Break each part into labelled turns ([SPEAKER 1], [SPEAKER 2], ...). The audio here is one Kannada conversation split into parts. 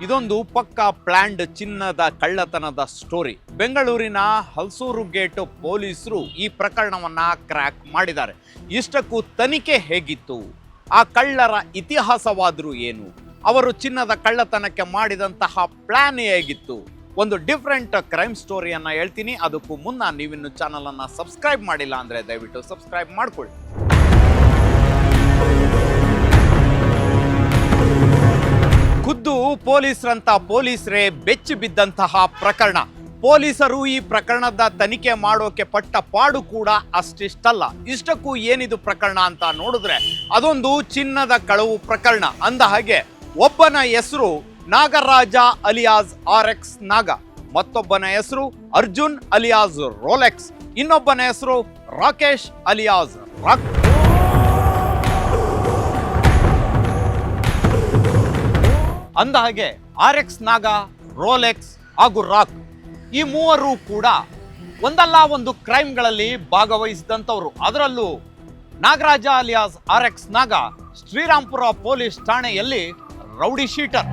[SPEAKER 1] ಇದೊಂದು ಪಕ್ಕಾ ಪ್ಲಾನ್ಡ್ ಚಿನ್ನದ ಕಳ್ಳತನದ ಸ್ಟೋರಿ. ಬೆಂಗಳೂರಿನ ಹಲಸೂರು ಗೇಟ್ ಪೊಲೀಸರು ಈ ಪ್ರಕರಣವನ್ನ ಕ್ರ್ಯಾಕ್ ಮಾಡಿದ್ದಾರೆ. ಇಷ್ಟಕ್ಕೂ ತನಿಖೆ ಹೇಗಿತ್ತು, ಆ ಕಳ್ಳರ ಇತಿಹಾಸವಾದರೂ ಏನು, ಅವರು ಚಿನ್ನದ ಕಳ್ಳತನಕ್ಕೆ ಮಾಡಿದಂತಹ ಪ್ಲಾನ್ ಹೇಗಿತ್ತು, ಒಂದು ಡಿಫ್ರೆಂಟ್ ಕ್ರೈಮ್ ಸ್ಟೋರಿಯನ್ನ ಹೇಳ್ತೀನಿ. ಅದಕ್ಕೂ ಮುನ್ನ ನೀವಿನ್ನು ಚಾನಲ್ ಅನ್ನ ಸಬ್ಸ್ಕ್ರೈಬ್ ಮಾಡಿಲ್ಲ ಅಂದ್ರೆ ದಯವಿಟ್ಟು ಸಬ್ಸ್ಕ್ರೈಬ್ ಮಾಡ್ಕೊಳ್ಳಿ. ಖುದ್ದು ಪೊಲೀಸರೇ ಬೆಚ್ಚಿ ಬಿದ್ದಂತಹ ಪ್ರಕರಣ. ಪೊಲೀಸರು ಈ ಪ್ರಕರಣದ ತನಿಖೆ ಮಾಡೋಕೆ ಪಟ್ಟ ಪಾಡು ಕೂಡ ಅಷ್ಟಿಷ್ಟಲ್ಲ. ಇಷ್ಟಕ್ಕೂ ಏನಿದು ಪ್ರಕರಣ ಅಂತ ನೋಡಿದ್ರೆ ಅದೊಂದು ಚಿನ್ನದ ಕಳವು ಪ್ರಕರಣ. ಅಂದ ಹಾಗೆ ಒಬ್ಬನ ಹೆಸರು ನಾಗರಾಜ ಅಲಿಯಾಸ್ RX ನಾಗ, ಮತ್ತೊಬ್ಬನ ಹೆಸರು ಅರ್ಜುನ್ ಅಲಿಯಾಸ್ ರೋಲೆಕ್ಸ್, ಇನ್ನೊಬ್ಬನ ಹೆಸರು ರಾಕೇಶ್ ಅಲಿಯಾಸ್ ರಾಕ್. ಅಂದ ಹಾಗೆ RX ನಾಗ, ರೋಲೆಕ್ಸ್ ಹಾಗೂ ರಾಕ್ ಈ ಮೂವರು ಕೂಡ ಒಂದಲ್ಲ ಒಂದು ಕ್ರೈಮ್ಗಳಲ್ಲಿ ಭಾಗವಹಿಸಿದಂಥವ್ರು. ಅದರಲ್ಲೂ ನಾಗರಾಜ ಅಲಿಯಾಸ್ RX ನಾಗ ಶ್ರೀರಾಂಪುರ ಪೊಲೀಸ್ ಠಾಣೆಯಲ್ಲಿ ರೌಡಿ ಶೀಟರ್.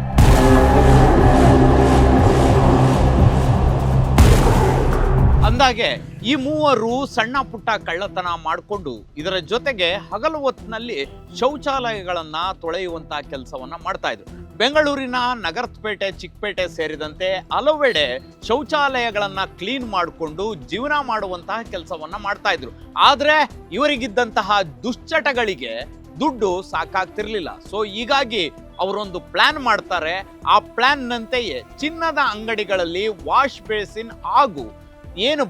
[SPEAKER 1] ಅಂದಾಗೆ ಈ ಮೂವರು ಸಣ್ಣ ಪುಟ್ಟ ಕಳ್ಳತನ ಮಾಡಿಕೊಂಡು ಇದರ ಜೊತೆಗೆ ಹಗಲು ಹೊತ್ತಿನಲ್ಲಿ ಶೌಚಾಲಯಗಳನ್ನ ತೊಳೆಯುವಂತಹ ಕೆಲಸವನ್ನ ಮಾಡ್ತಾ ಇದ್ರು. ಬೆಂಗಳೂರಿನ ನಗರಪೇಟೆ, ಚಿಕ್ಕಪೇಟೆ ಸೇರಿದಂತೆ ಹಲವೆಡೆ ಶೌಚಾಲಯಗಳನ್ನ ಕ್ಲೀನ್ ಮಾಡಿಕೊಂಡು ಜೀವನ ಮಾಡುವಂತಹ ಕೆಲಸವನ್ನ ಮಾಡ್ತಾ ಇದ್ರು. ಆದ್ರೆ ಇವರಿಗಿದ್ದಂತಹ ದುಶ್ಚಟಗಳಿಗೆ ದುಡ್ಡು ಸಾಕಾಗ್ತಿರ್ಲಿಲ್ಲ. ಸೊ ಹೀಗಾಗಿ ಅವರೊಂದು ಪ್ಲಾನ್ ಮಾಡ್ತಾರೆ. ಆ ಪ್ಲಾನ್ನಂತೆಯೇ ಚಿನ್ನದ ಅಂಗಡಿಗಳಲ್ಲಿ ವಾಶ್ ಬೇಸಿನ್ ಹಾಗೂ ಏನು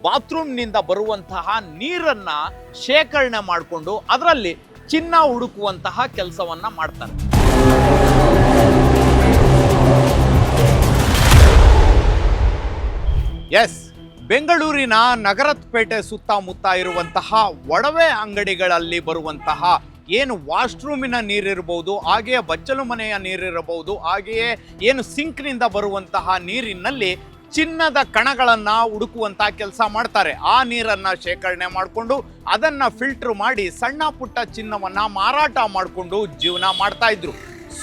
[SPEAKER 1] ಬಾತ್ರೂಮ್ನಿಂದ ಬರುವಂತಹ ನೀರನ್ನ ಶೇಖರಣೆ ಮಾಡಿಕೊಂಡು ಅದರಲ್ಲಿ ಚಿನ್ನ ಹುಡುಕುವಂತಹ ಕೆಲಸವನ್ನ ಮಾಡ್ತಾರೆ. ಎಸ್, ಬೆಂಗಳೂರಿನ ನಗರಪೇಟೆ ಸುತ್ತಮುತ್ತ ಇರುವಂತಹ ಒಡವೆ ಅಂಗಡಿಗಳಲ್ಲಿ ಬರುವಂತಹ ಏನು ವಾಶ್ರೂಮಿನ ನೀರಿರಬಹುದು, ಹಾಗೆಯೇ ಬಚ್ಚಲು ಮನೆಯ ನೀರಿರಬಹುದು, ಹಾಗೆಯೇ ಏನು ಸಿಂಕ್ನಿಂದ ಬರುವಂತಹ ನೀರಿನಲ್ಲಿ ಚಿನ್ನದ ಕಣಗಳನ್ನ ಹುಡುಕುವಂತ ಕೆಲಸ ಮಾಡ್ತಾರೆ. ಆ ನೀರನ್ನ ಶೇಖರಣೆ ಮಾಡಿಕೊಂಡು ಅದನ್ನ ಫಿಲ್ಟರ್ ಮಾಡಿ ಸಣ್ಣ ಪುಟ್ಟ ಚಿನ್ನವನ್ನ ಮಾರಾಟ ಮಾಡಿಕೊಂಡು ಜೀವನ ಮಾಡ್ತಾ ಇದ್ರು.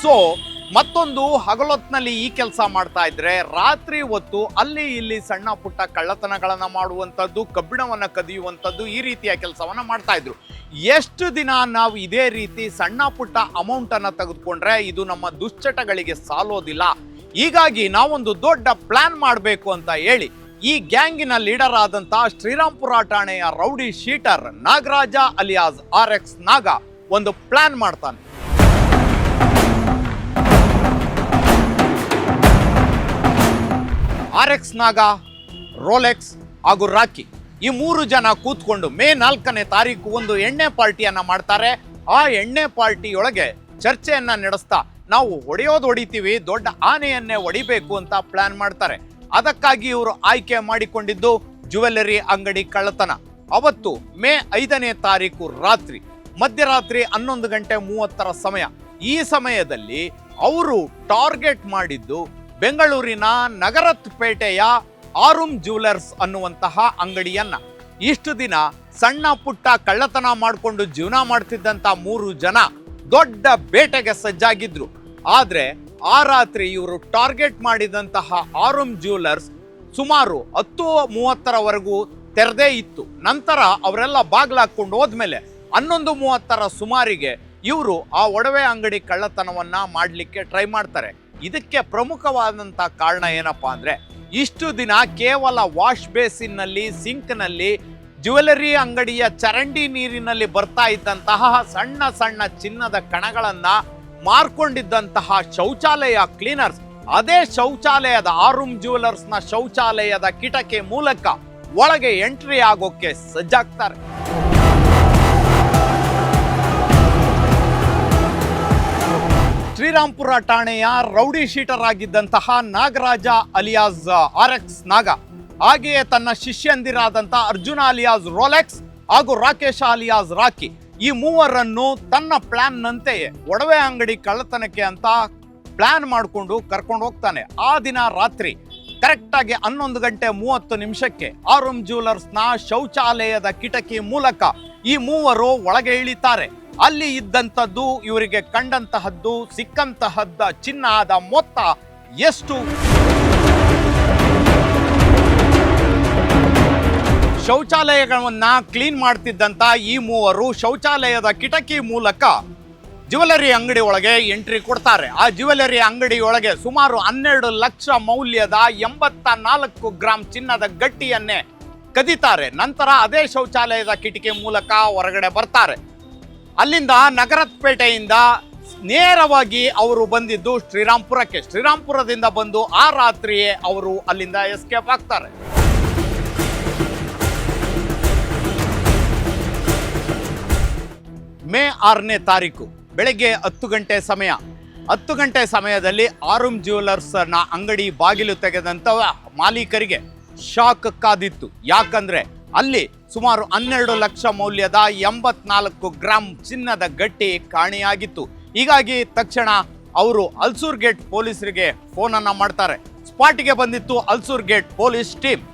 [SPEAKER 1] ಸೊ ಮತ್ತೊಂದು ಹಗಲೊತ್ತಿನಲ್ಲಿ ಈ ಕೆಲಸ ಮಾಡ್ತಾ ಇದ್ರೆ ರಾತ್ರಿ ಹೊತ್ತು ಅಲ್ಲಿ ಇಲ್ಲಿ ಸಣ್ಣ ಪುಟ್ಟ ಕಳ್ಳತನಗಳನ್ನ ಮಾಡುವಂಥದ್ದು, ಕಬ್ಬಿಣವನ್ನ ಕದಿಯುವಂಥದ್ದು, ಈ ರೀತಿಯ ಕೆಲಸವನ್ನ ಮಾಡ್ತಾ ಇದ್ರು. ಎಷ್ಟು ದಿನ ನಾವು ಇದೇ ರೀತಿ ಸಣ್ಣ ಪುಟ್ಟ ಅಮೌಂಟ್ ಅನ್ನ ತೆಗೆದುಕೊಂಡ್ರೆ ಇದು ನಮ್ಮ ದುಶ್ಚಟಗಳಿಗೆ ಸಾಲೋದಿಲ್ಲ. ಹೀಗಾಗಿ ನಾವೊಂದು ದೊಡ್ಡ ಪ್ಲಾನ್ ಮಾಡಬೇಕು ಅಂತ ಹೇಳಿ ಈ ಗ್ಯಾಂಗಿನ ಲೀಡರ್ ಆದಂತಹ ಶ್ರೀರಾಂಪುರ ಠಾಣೆಯ rowdy sheeter Nagaraja alias RX Naga ಒಂದು ಪ್ಲಾನ್ ಮಾಡ್ತಾನೆ. RX ನಾಗ, ರೋಲೆಕ್ಸ್ ಹಾಗೂ ರಾಕಿ ಈ ಮೂರು ಜನ ಕೂತ್ಕೊಂಡು ಮೇ 4ನೇ ತಾರೀಕು ಒಂದು ಎಣ್ಣೆ ಪಾರ್ಟಿಯನ್ನ ಮಾಡ್ತಾರೆ. ಆ ಎಣ್ಣೆ ಪಾರ್ಟಿಯೊಳಗೆ ಚರ್ಚೆಯನ್ನ ನಡೆಸ್ತಾ ನಾವು ಹೊಡಿತೀವಿ, ದೊಡ್ಡ ಆನೆಯನ್ನೇ ಹೊಡಿಬೇಕು ಅಂತ ಪ್ಲಾನ್ ಮಾಡ್ತಾರೆ. ಅದಕ್ಕಾಗಿ ಇವರು ಆಯ್ಕೆ ಮಾಡಿಕೊಂಡಿದ್ದು ಜ್ಯುವೆಲ್ಲರಿ ಅಂಗಡಿ ಕಳ್ಳತನ. ಅವತ್ತು ಮೇ 5ನೇ ತಾರೀಕು ರಾತ್ರಿ ಮಧ್ಯರಾತ್ರಿ 11:30 ಸಮಯ. ಈ ಸಮಯದಲ್ಲಿ ಅವರು ಟಾರ್ಗೆಟ್ ಮಾಡಿದ್ದು ಬೆಂಗಳೂರಿನ ನಗರಪೇಟೆಯ ಆರುಮ್ ಜ್ಯುವೆಲರ್ಸ್ ಅನ್ನುವಂತಹ ಅಂಗಡಿಯನ್ನ. ಇಷ್ಟು ದಿನ ಸಣ್ಣ ಪುಟ್ಟ ಕಳ್ಳತನ ಮಾಡಿಕೊಂಡು ಜೀವನ ಮಾಡ್ತಿದ್ದಂತ ಮೂರು ಜನ ದೊಡ್ಡ ಬೇಟೆಗೆ ಸಜ್ಜಾಗಿದ್ರು. ಆದ್ರೆ ಆ ರಾತ್ರಿ ಇವರು ಟಾರ್ಗೆಟ್ ಮಾಡಿದಂತಹ ಆರುಮ್ ಜ್ಯುವೆಲರ್ಸ್ ಸುಮಾರು 10:30ವರೆಗೂ ತೆರೆದೇ ಇತ್ತು. ನಂತರ ಅವರೆಲ್ಲ ಬಾಗ್ಲಾಕೊಂಡು ಹೋದ್ಮೇಲೆ 11:30 ಸುಮಾರಿಗೆ ಇವರು ಆ ಒಡವೆ ಅಂಗಡಿ ಕಳ್ಳತನವನ್ನ ಮಾಡ್ಲಿಕ್ಕೆ ಟ್ರೈ ಮಾಡ್ತಾರೆ. ಇದಕ್ಕೆ ಪ್ರಮುಖವಾದಂತ ಕಾರಣ ಏನಪ್ಪಾ ಅಂದ್ರೆ ಇಷ್ಟು ದಿನ ಕೇವಲ ವಾಶ್ ಬೇಸಿನ್ನಲ್ಲಿ, ಸಿಂಕ್ನಲ್ಲಿ, ಜ್ಯುವೆಲರಿ ಅಂಗಡಿಯ ಚರಂಡಿ ನೀರಿನಲ್ಲಿ ಬರ್ತಾ ಇದ್ದಂತಹ ಸಣ್ಣ ಸಣ್ಣ ಚಿನ್ನದ ಕಣಗಳನ್ನ ಮಾರ್ಕೊಂಡಿದ್ದಂತಹ ಶೌಚಾಲಯ ಕ್ಲೀನರ್ಸ್ ಅದೇ ಶೌಚಾಲಯದ ಆರುಮ್ ಜ್ಯುವೆಲರ್ಸ್ ನ ಶೌಚಾಲಯದ ಕಿಟಕಿ ಮೂಲಕ ಒಳಗೆ ಎಂಟ್ರಿ ಆಗೋಕೆ ಸಜ್ಜಾಗ್ತಾರೆ. ಶ್ರೀರಾಂಪುರ ಠಾಣೆಯ ರೌಡಿ ಶೀಟರ್ ಆಗಿದ್ದಂತಹ ನಾಗರಾಜ ಅಲಿಯಾಸ್ RX ನಾಗ, ಹಾಗೆಯೇ ತನ್ನ ಶಿಷ್ಯಂದಿರಾದಂತಹ ಅರ್ಜುನ ಅಲಿಯಾಸ್ ರೋಲೆಕ್ಸ್ ಹಾಗೂ ರಾಕೇಶ್ ಅಲಿಯಾಸ್ ರಾಕಿ ಈ ಮೂವರನ್ನು ತನ್ನ ಪ್ಲಾನ್ ನಂತೆಯೇ ಒಡವೆ ಅಂಗಡಿ ಕಳ್ಳತನಕ್ಕೆ ಅಂತ ಪ್ಲಾನ್ ಮಾಡಿಕೊಂಡು ಕರ್ಕೊಂಡು ಹೋಗ್ತಾನೆ. ಆ ದಿನ ರಾತ್ರಿ ಕರೆಕ್ಟ್ ಆಗಿ 11:30 ಆರುಮ್ ಜ್ಯುವೆಲರ್ಸ್ ನ ಶೌಚಾಲಯದ ಕಿಟಕಿ ಮೂಲಕ ಈ ಮೂವರು ಒಳಗೆ ಇಳಿತಾರೆ. ಅಲ್ಲಿ ಇದ್ದಂಥದ್ದು, ಇವರಿಗೆ ಕಂಡಂತಹದ್ದು, ಸಿಕ್ಕಂತಹದ್ದ ಚಿನ್ನದ ಮೊತ್ತ ಎಷ್ಟು? ಶೌಚಾಲಯಗಳನ್ನ ಕ್ಲೀನ್ ಮಾಡ್ತಿದ್ದಂತ ಈ ಮೂವರು ಶೌಚಾಲಯದ ಕಿಟಕಿ ಮೂಲಕ ಜ್ಯುವೆಲರಿ ಅಂಗಡಿ ಒಳಗೆ ಎಂಟ್ರಿ ಕೊಡ್ತಾರೆ. ಆ ಜ್ಯುವೆಲರಿ ಅಂಗಡಿ ಒಳಗೆ ಸುಮಾರು 12 ಲಕ್ಷ ಮೌಲ್ಯದ 84 ಗ್ರಾಂ ಚಿನ್ನದ ಗಟ್ಟಿಯನ್ನೇ ಕದಿತಾರೆ. ನಂತರ ಅದೇ ಶೌಚಾಲಯದ ಕಿಟಕಿ ಮೂಲಕ ಹೊರಗಡೆ ಬರ್ತಾರೆ. ಅಲ್ಲಿಂದ ನಗರಪೇಟೆಯಿಂದ ನೇರವಾಗಿ ಅವರು ಬಂದಿದ್ದು ಶ್ರೀರಾಂಪುರಕ್ಕೆ. ಶ್ರೀರಾಂಪುರದಿಂದ ಬಂದು ಆ ರಾತ್ರಿಯೇ ಅವರು ಅಲ್ಲಿಂದ ಎಸ್ಕೇಪ್ ಆಗ್ತಾರೆ. ಮೇ 6ನೇ ತಾರೀಕು ಬೆಳಗ್ಗೆ 10 ಗಂಟೆ ಸಮಯ. 10 ಗಂಟೆ ಸಮಯದಲ್ಲಿ ಆರುಮ್ ಜ್ಯುವೆಲರ್ಸ್ನ ಅಂಗಡಿ ಬಾಗಿಲು ತೆಗೆದಂಥ ಮಾಲೀಕರಿಗೆ ಶಾಕ್ ಕಾದಿತ್ತು. ಯಾಕಂದ್ರೆ ಅಲ್ಲಿ ಸುಮಾರು 12 ಲಕ್ಷ ಮೌಲ್ಯದ 84 ಗ್ರಾಂ ಚಿನ್ನದ ಗಟ್ಟಿ ಕಾಣೆಯಾಗಿತ್ತು. ಹೀಗಾಗಿ ತಕ್ಷಣ ಅವರು ಅಲ್ಸೂರ್ ಗೇಟ್ ಪೊಲೀಸರಿಗೆ ಫೋನ್ ಅನ್ನ ಮಾಡ್ತಾರೆ. ಸ್ಪಾಟಿಗೆ ಬಂದಿತ್ತು ಅಲ್ಸೂರ್ ಗೇಟ್ ಪೊಲೀಸ್ ಟೀಮ್.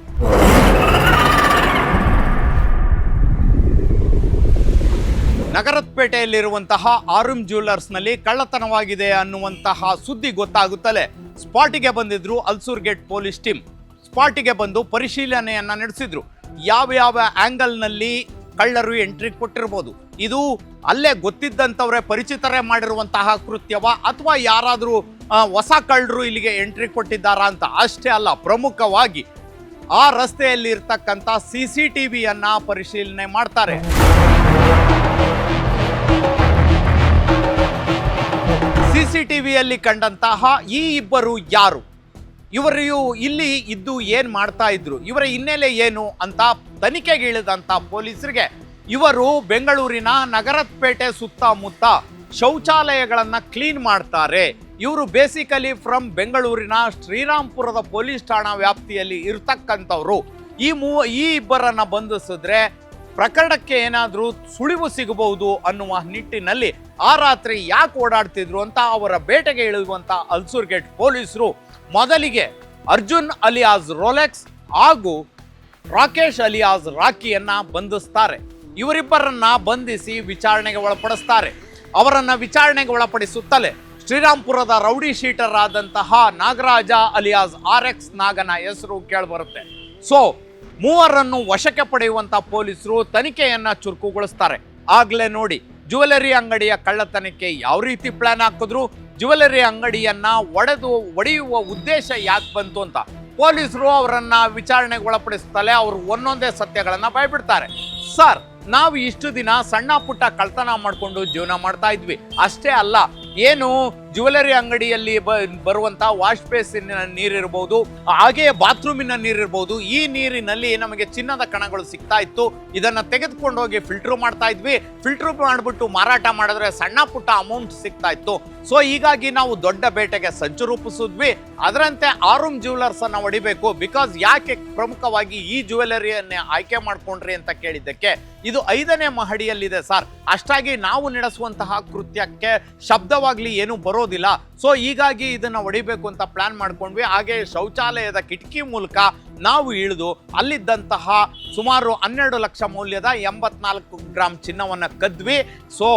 [SPEAKER 1] ನಗರಪೇಟೆಯಲ್ಲಿರುವಂತಹ ಆರುಮ್ ಜ್ಯುವೆಲರ್ಸ್ನಲ್ಲಿ ಕಳ್ಳತನವಾಗಿದೆ ಅನ್ನುವಂತಹ ಸುದ್ದಿ ಗೊತ್ತಾಗುತ್ತಲೇ ಸ್ಪಾಟಿಗೆ ಬಂದಿದ್ರು ಅಲ್ಸೂರ್ ಗೇಟ್ ಪೊಲೀಸ್ ಟೀಮ್. ಸ್ಪಾಟಿಗೆ ಬಂದು ಪರಿಶೀಲನೆಯನ್ನ ನಡೆಸಿದ್ರು. ಯಾವ ಆಂಗಲ್ನಲ್ಲಿ ಕಳ್ಳರು ಎಂಟ್ರಿ ಕೊಟ್ಟಿರ್ಬೋದು, ಇದು ಅಲ್ಲೇ ಗೊತ್ತಿದ್ದಂಥವ್ರೆ ಪರಿಚಿತರೇ ಮಾಡಿರುವಂತಹ ಕೃತ್ಯವ ಅಥವಾ ಯಾರಾದರೂ ಹೊಸ ಕಳ್ಳರು ಇಲ್ಲಿಗೆ ಎಂಟ್ರಿ ಕೊಟ್ಟಿದ್ದಾರಾ ಅಂತ. ಅಷ್ಟೇ ಅಲ್ಲ, ಪ್ರಮುಖವಾಗಿ ಆ ರಸ್ತೆಯಲ್ಲಿ ಇರ್ತಕ್ಕಂಥ CCTVಯನ್ನ ಪರಿಶೀಲನೆ ಮಾಡ್ತಾರೆ. CCTVಯಲ್ಲಿ ಕಂಡಂತಹ ಈ ಇಬ್ಬರು ಯಾರು, ಇವರು ಇಲ್ಲಿ ಇದ್ದು ಏನ್ ಮಾಡ್ತಾ ಇದ್ರು, ಇವರ ಹಿನ್ನೆಲೆ ಏನು ಅಂತ ತನಿಖೆಗೆ ಇಳಿದಂತ ಪೊಲೀಸರಿಗೆ ಇವರು ಬೆಂಗಳೂರಿನ ನಗರಪೇಟೆ ಸುತ್ತಮುತ್ತ ಶೌಚಾಲಯಗಳನ್ನ ಕ್ಲೀನ್ ಮಾಡ್ತಾರೆ. ಇವರು ಬೇಸಿಕಲಿ ಫ್ರಮ್ ಬೆಂಗಳೂರಿನ ಶ್ರೀರಾಂಪುರದ ಪೊಲೀಸ್ ಠಾಣಾ ವ್ಯಾಪ್ತಿಯಲ್ಲಿ ಇರ್ತಕ್ಕಂಥವ್ರು. ಈ ಇಬ್ಬರನ್ನ ಬಂಧಿಸಿದ್ರೆ ಪ್ರಕರಣಕ್ಕೆ ಏನಾದರೂ ಸುಳಿವು ಸಿಗಬಹುದು ಅನ್ನುವ ನಿಟ್ಟಿನಲ್ಲಿ ಆ ರಾತ್ರಿ ಯಾಕೆ ಓಡಾಡ್ತಿದ್ರು ಅಂತ ಅವರ ಬೇಟೆಗೆ ಇಳಿಯುವಂತ ಅಲ್ಸೂರ್ ಗೇಟ್ ಪೊಲೀಸರು ಮೊದಲಿಗೆ ಅರ್ಜುನ್ ಅಲಿಯಾಸ್ ರೋಲೆಕ್ಸ್ ಹಾಗೂ ರಾಕೇಶ್ ಅಲಿಯಾಸ್ ರಾಕಿಯನ್ನ ಬಂಧಿಸ್ತಾರೆ. ಇವರಿಬ್ಬರನ್ನ ಬಂಧಿಸಿ ವಿಚಾರಣೆಗೆ ಒಳಪಡಿಸ್ತಾರೆ. ಅವರನ್ನ ವಿಚಾರಣೆಗೆ ಒಳಪಡಿಸುತ್ತಲೇ ಶ್ರೀರಾಂಪುರದ ರೌಡಿ ಶೀಟರ್ ಆದಂತಹ ನಾಗರಾಜ ಅಲಿಯಾಸ್ RX ನಾಗನ ಹೆಸರು ಕೇಳಿಬರುತ್ತೆ. ಸೊ ಮೂವರನ್ನು ವಶಕ್ಕೆ ಪಡೆಯುವಂತ ಪೊಲೀಸರು ತನಿಖೆಯನ್ನ ಚುರುಕುಗೊಳಿಸ್ತಾರೆ. ಆಗ್ಲೇ ನೋಡಿ ಜ್ಯುವೆಲರಿ ಅಂಗಡಿಯ ಕಳ್ಳತನಕ್ಕೆ ಯಾವ ರೀತಿ ಪ್ಲಾನ್ ಹಾಕಿದ್ರು, ಜ್ಯುವೆಲರಿ ಅಂಗಡಿಯನ್ನ ಒಡೆಯುವ ಉದ್ದೇಶ ಯಾಕೆ ಬಂತು ಅಂತ ಪೊಲೀಸರು ಅವರನ್ನ ವಿಚಾರಣೆಗೆ ಒಳಪಡಿಸುತ್ತಲೇ ಅವರು ಒಂದೊಂದೇ ಸತ್ಯಗಳನ್ನ ಬಾಯ್ಬಿಡ್ತಾರೆ. ಸರ್, ನಾವು ಇಷ್ಟು ದಿನ ಸಣ್ಣ ಪುಟ್ಟ ಕಳ್ತನ ಮಾಡ್ಕೊಂಡು ಜೀವನ ಮಾಡ್ತಾ ಇದ್ವಿ. ಅಷ್ಟೇ ಅಲ್ಲ, ಏನು ಜ್ಯುವೆಲರಿ ಅಂಗಡಿಯಲ್ಲಿ ಬರುವಂತ ವಾಶ್ ಬೇಸಿನ ನೀರಿರ್ಬೋದು, ಹಾಗೆಯೇ ಬಾತ್ರೂಮಿನ ನೀರಿರ್ಬೋದು, ಈ ನೀರಿನಲ್ಲಿ ನಮಗೆ ಚಿನ್ನದ ಕಣಗಳು ಸಿಗ್ತಾ ಇತ್ತು. ಇದನ್ನ ತೆಗೆದುಕೊಂಡು ಹೋಗಿ ಫಿಲ್ಟರ್ ಮಾಡ್ತಾ ಇದ್ವಿ. ಫಿಲ್ಟರ್ ಮಾಡಿಬಿಟ್ಟು ಮಾರಾಟ ಮಾಡಿದ್ರೆ ಸಣ್ಣ ಪುಟ್ಟ ಅಮೌಂಟ್ ಸಿಗ್ತಾ ಇತ್ತು. ಸೊ ಹೀಗಾಗಿ ನಾವು ದೊಡ್ಡ ಬೇಟೆಗೆ ಸಂಚು ರೂಪಿಸಿದ್ವಿ. ಅದರಂತೆ ಆರುಮ್ ಜ್ಯುವೆಲರ್ಸ್ ಅನ್ನ ಹೊಡಿಬೇಕು. ಬಿಕಾಸ್ ಯಾಕೆ ಪ್ರಮುಖವಾಗಿ ಈ ಜ್ಯುವೆಲರಿಯನ್ನೇ ಆಯ್ಕೆ ಮಾಡ್ಕೊಂಡ್ರಿ ಅಂತ ಕೇಳಿದ್ದಕ್ಕೆ, ಇದು 5ನೇ ಮಹಡಿಯಲ್ಲಿದೆ ಸರ್. ಅಷ್ಟಾಗಿ ನಾವು ನಡೆಸುವಂತಹ ಕೃತ್ಯಕ್ಕೆ ಶಬ್ದವಾಗ್ಲಿ ಏನು ಬರೋದಿಲ್ಲ. ಸೊ ಹೀಗಾಗಿ ಇದನ್ನ ಹೊಡಿಬೇಕು ಅಂತ ಪ್ಲಾನ್ ಮಾಡ್ಕೊಂಡ್ವಿ. ಹಾಗೆ ಶೌಚಾಲಯದ ಕಿಟಕಿ ಮೂಲಕ ನಾವು ಇಳಿದು ಅಲ್ಲಿದ್ದಂತಹ ಸುಮಾರು 12 ಲಕ್ಷ ಮೌಲ್ಯದ 84 ಗ್ರಾಂ ಚಿನ್ನವನ್ನ ಕದ್ವಿ. ಸೊ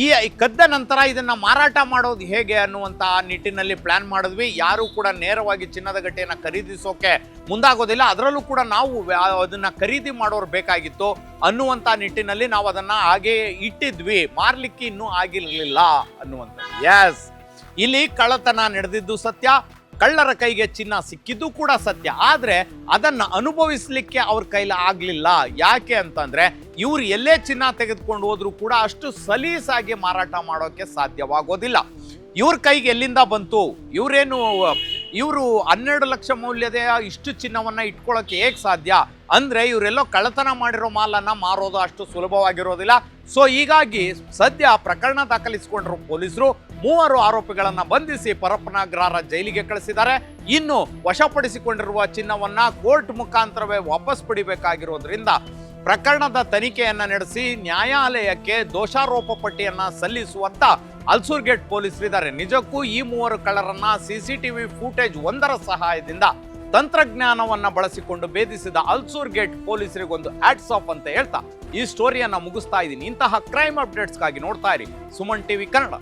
[SPEAKER 1] ಈ ಕದ್ದ ನಂತರ ಇದನ್ನ ಮಾರಾಟ ಮಾಡೋದು ಹೇಗೆ ಅನ್ನುವಂತಹ ನಿಟ್ಟಿನಲ್ಲಿ ಪ್ಲಾನ್ ಮಾಡಿದ್ವಿ. ಯಾರು ಕೂಡ ನೇರವಾಗಿ ಚಿನ್ನದ ಗಟ್ಟಿಯನ್ನ ಖರೀದಿಸೋಕೆ ಮುಂದಾಗೋದಿಲ್ಲ. ಅದರಲ್ಲೂ ಕೂಡ ನಾವು ಅದನ್ನ ಖರೀದಿ ಮಾಡೋರು ಬೇಕಾಗಿತ್ತು ಅನ್ನುವಂತ ನಿಟ್ಟಿನಲ್ಲಿ ನಾವು ಅದನ್ನ ಹಾಗೆ ಇಟ್ಟಿದ್ವಿ. ಮಾರ್ಲಿಕ್ಕೆ ಇನ್ನೂ ಆಗಿರ್ಲಿಲ್ಲ ಅನ್ನುವಂಥ. ಎಸ್, ಇಲ್ಲಿ ಕಳ್ಳತನ ನಡೆದಿದ್ದು ಸತ್ಯ, ಕಳ್ಳರ ಕೈಗೆ ಚಿನ್ನ ಸಿಕ್ಕಿದ್ದು ಕೂಡ ಸತ್ಯ. ಆದ್ರೆ ಅದನ್ನ ಅನುಭವಿಸ್ಲಿಕ್ಕೆ ಅವ್ರ ಕೈಲಿ ಆಗ್ಲಿಲ್ಲ. ಯಾಕೆ ಅಂತಂದ್ರೆ ಇವ್ರು ಎಲ್ಲೇ ಚಿನ್ನ ತೆಗೆದುಕೊಂಡು ಹೋದ್ರು ಕೂಡ ಅಷ್ಟು ಸಲೀಸಾಗಿ ಮಾರಾಟ ಮಾಡೋಕೆ ಸಾಧ್ಯವಾಗೋದಿಲ್ಲ. ಇವ್ರ ಕೈಗೆ ಎಲ್ಲಿಂದ ಬಂತು? ಇವರು 12 ಲಕ್ಷ ಮೌಲ್ಯದ ಇಷ್ಟು ಚಿನ್ನವನ್ನ ಇಟ್ಕೊಳ್ಳೋಕೆ ಹೇಗೆ ಸಾಧ್ಯ ಅಂದ್ರೆ ಇವರೆಲ್ಲೋ ಕಳ್ಳತನ ಮಾಡಿರೋ ಮಾಲನ್ನ ಮಾರೋದು ಅಷ್ಟು ಸುಲಭವಾಗಿರೋದಿಲ್ಲ. ಸೊ ಹೀಗಾಗಿ ಸದ್ಯ ಪ್ರಕರಣ ದಾಖಲಿಸಿಕೊಂಡಿರೋ ಪೊಲೀಸರು 3 ಆರೋಪಿಗಳನ್ನ ಬಂಧಿಸಿ ಪರಪ್ಪನಗ್ರಹಾರ ಜೈಲಿಗೆ ಕಳಿಸಿದ್ದಾರೆ. ಇನ್ನು ವಶಪಡಿಸಿಕೊಂಡಿರುವ ಚಿನ್ನವನ್ನ ಕೋರ್ಟ್ ಮುಖಾಂತರವೇ ವಾಪಸ್ ಪಡಿಬೇಕಾಗಿರೋದ್ರಿಂದ ಪ್ರಕರಣದ ತನಿಖೆಯನ್ನ ನಡೆಸಿ ನ್ಯಾಯಾಲಯಕ್ಕೆ ದೋಷಾರೋಪ ಪಟ್ಟಿಯನ್ನ ಸಲ್ಲಿಸುವಂತ ಅಲ್ಸೂರ್ ಗೇಟ್ ಪೊಲೀಸರಿದ್ದಾರೆ. ನಿಜಕ್ಕೂ ಈ 3 ಕಳ್ಳರನ್ನ CCTV ಫೂಟೇಜ್ 1ರ ಸಹಾಯದಿಂದ ತಂತ್ರಜ್ಞಾನವನ್ನ ಬಳಸಿಕೊಂಡು ಭೇದಿಸಿದ ಅಲ್ಸೂರ್ ಗೇಟ್ ಪೊಲೀಸರಿಗೊಂದು ಹ್ಯಾಟ್ಸ್ ಆಫ್ ಅಂತ ಹೇಳ್ತಾ ಈ ಸ್ಟೋರಿಯನ್ನ ಮುಗಿಸ್ತಾ ಇದ್ದೀನಿ. ಇಂತಹ ಕ್ರೈಮ್ ಅಪ್ಡೇಟ್ಸ್ಗಾಗಿ ನೋಡ್ತಾ ಇರಿ ಸುಮನ್ ಟಿವಿ ಕನ್ನಡ.